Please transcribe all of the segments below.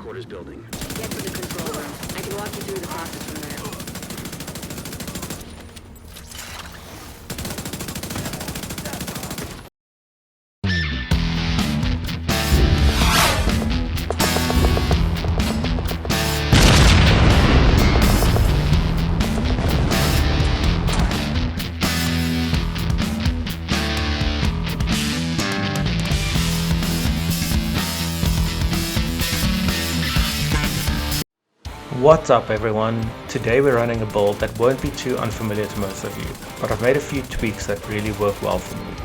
headquarters building. Get to the control room. I can walk you through the process from there. What's up everyone? Today we're running a build that won't be too unfamiliar to most of you, but I've made a few tweaks that really work well for me.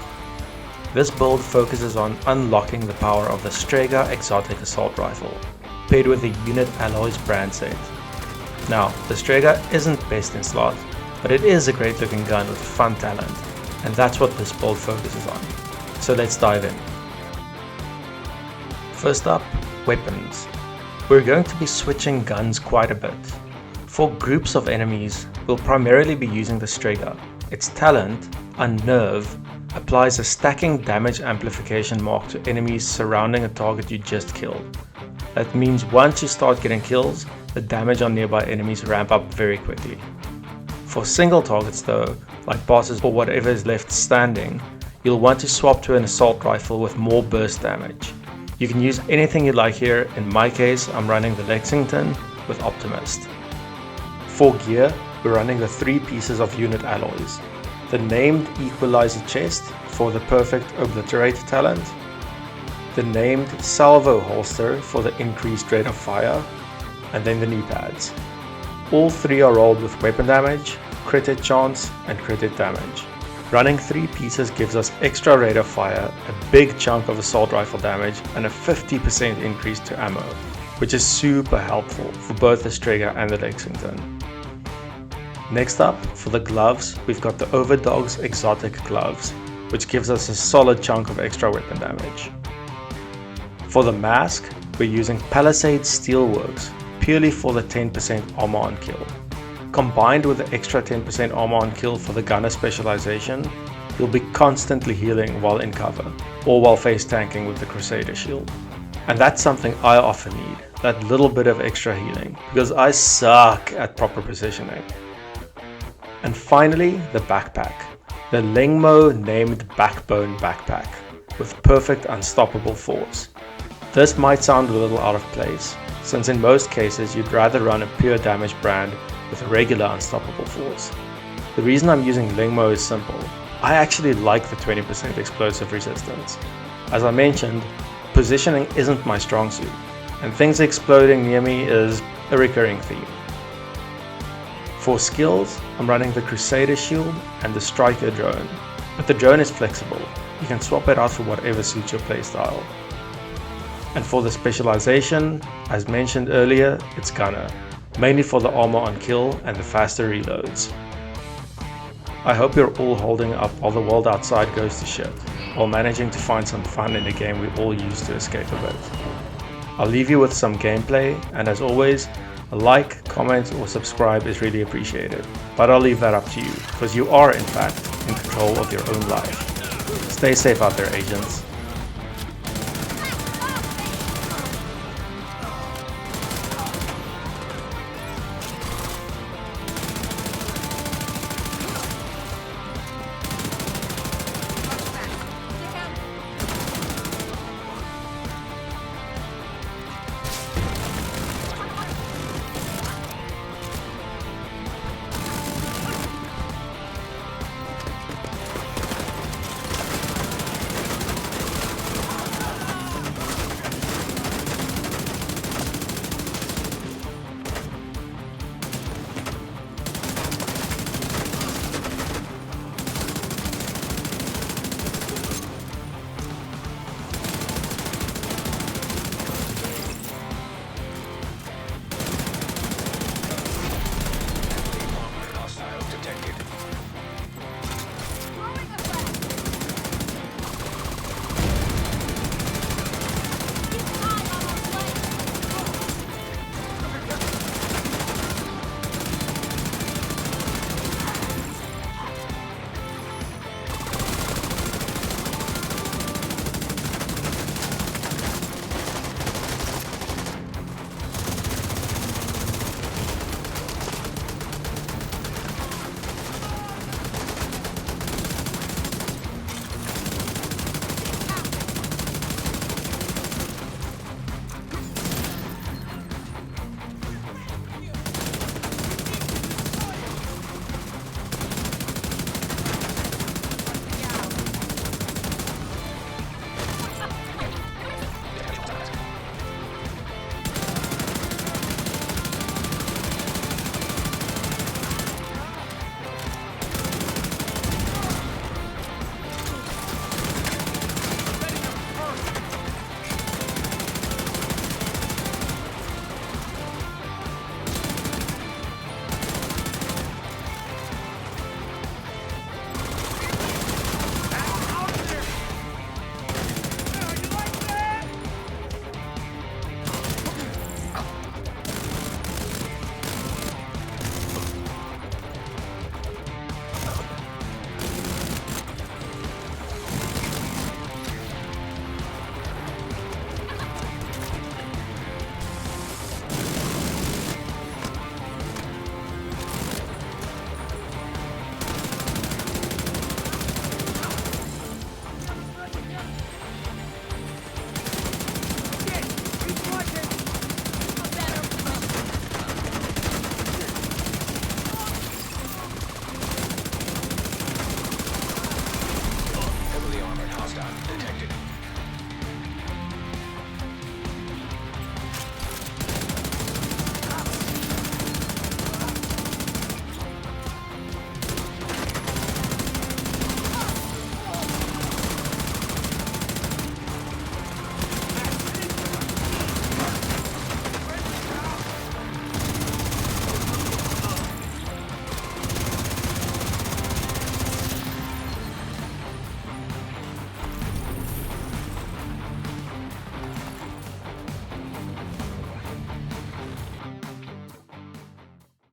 This build focuses on unlocking the power of the Strega exotic assault rifle, paired with the Unit Alloys brand set. Now, the Strega isn't best in slot, but it is a great looking gun with fun talent, and that's what this build focuses on. So let's dive in. First up, weapons. We're going to be switching guns quite a bit. For groups of enemies, we'll primarily be using the Strega. Its talent, Unnerve, applies a stacking damage amplification mark to enemies surrounding a target you just killed. That means once you start getting kills, the damage on nearby enemies ramp up very quickly. For single targets though, like bosses or whatever is left standing, you'll want to swap to an assault rifle with more burst damage. You can use anything you like here. In my case, I'm running the Lexington with Optimist. For gear, we're running the 3 pieces of Unit Alloys. The named Equalizer chest for the perfect Obliterate talent. The named Salvo holster for the increased rate of fire. And then the knee pads. All 3 are rolled with weapon damage, crit hit chance, and crit hit damage. Running 3 pieces gives us extra rate of fire, a big chunk of assault rifle damage, and a 50% increase to ammo, which is super helpful for both the Strega and the Lexington. Next up, for the gloves, we've got the Overdog's exotic gloves, which gives us a solid chunk of extra weapon damage. For the mask, we're using Palisade Steelworks, purely for the 10% armor on kill. Combined with the extra 10% armor on kill for the gunner specialization, you'll be constantly healing while in cover, or while face tanking with the Crusader shield. And that's something I often need, that little bit of extra healing, because I suck at proper positioning. And finally, the backpack. The Lingmo named Backbone backpack, with perfect unstoppable force. This might sound a little out of place, since in most cases you'd rather run a pure damage brand with a regular unstoppable force. The reason I'm using Lingmo is simple. I actually like the 20% explosive resistance. As I mentioned, positioning isn't my strong suit, and things exploding near me is a recurring theme. For skills, I'm running the Crusader shield and the Striker drone, but the drone is flexible. You can swap it out for whatever suits your playstyle. And for the specialization, as mentioned earlier, it's Gunner, mainly for the armor on kill and the faster reloads. I hope you're all holding up while the world outside goes to shit, while managing to find some fun in a game we all use to escape a bit. I'll leave you with some gameplay, and as always, a like, comment or subscribe is really appreciated, but I'll leave that up to you, because you are in fact in control of your own life. Stay safe out there, agents.